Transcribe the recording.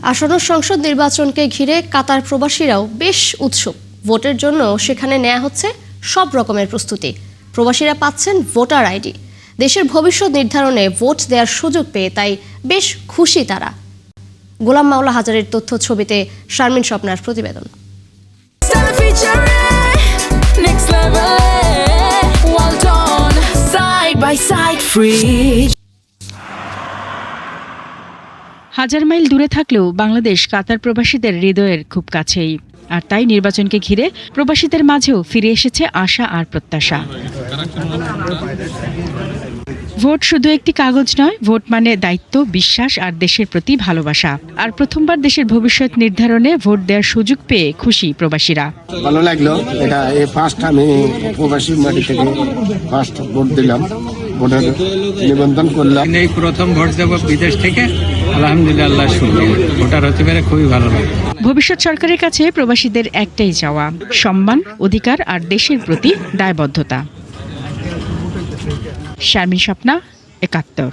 আসন্ন সংসদ নির্বাচনকে ঘিরে কাতার প্রবাসীরাও বেশ উৎসুক। ভোটের জন্য সেখানে নেওয়া হচ্ছে সব রকমের প্রস্তুতি। প্রবাসীরা পাচ্ছেন ভোটার আইডি। দেশের ভবিষ্যৎ নির্ধারণে ভোট দেওয়ার সুযোগ পেয়ে তাই বেশ খুশি তারা। গোলাম মাওলা হাজারের তথ্য ছবিতে শারমিন স্বপ্নার প্রতিবেদন। হাজার মাইল দূরে থাকলেও বাংলাদেশ কাতার প্রবাসীদের হৃদয়ের খুব কাছেই। আর তাই নির্বাচনকে ঘিরে প্রবাসীদের মাঝেও ফিরে এসেছে আশা আর প্রত্যাশা। ভোট শুধু একটি কাগজ নয়, ভোট মানে দায়িত্ব, বিশ্বাস আর দেশের প্রতি ভালোবাসা। আর প্রথমবার দেশের ভবিষ্যৎ নির্ধারণে ভোট দেওয়ার সুযোগ পেয়ে খুশি প্রবাসীরা। ভালো লাগলো, এটা এই ফার্স্ট আমি প্রবাসী মাটি থেকে ফার্স্ট ভোট দিলাম, ভোটের নিবন্ধন করলাম। এই প্রথম ভোট দেব বিদেশ থেকে, আলহামদুলিল্লাহ শুকরিয়া। ভোটার হতে পেরে খুবই ভালো লাগে। ভবিষ্যৎ সরকারের কাছে প্রবাসীদের একটাই চাওয়া, সম্মান, অধিকার আর দেশের প্রতি দায়বদ্ধতা। শারমিন স্বপ্না, ৭১।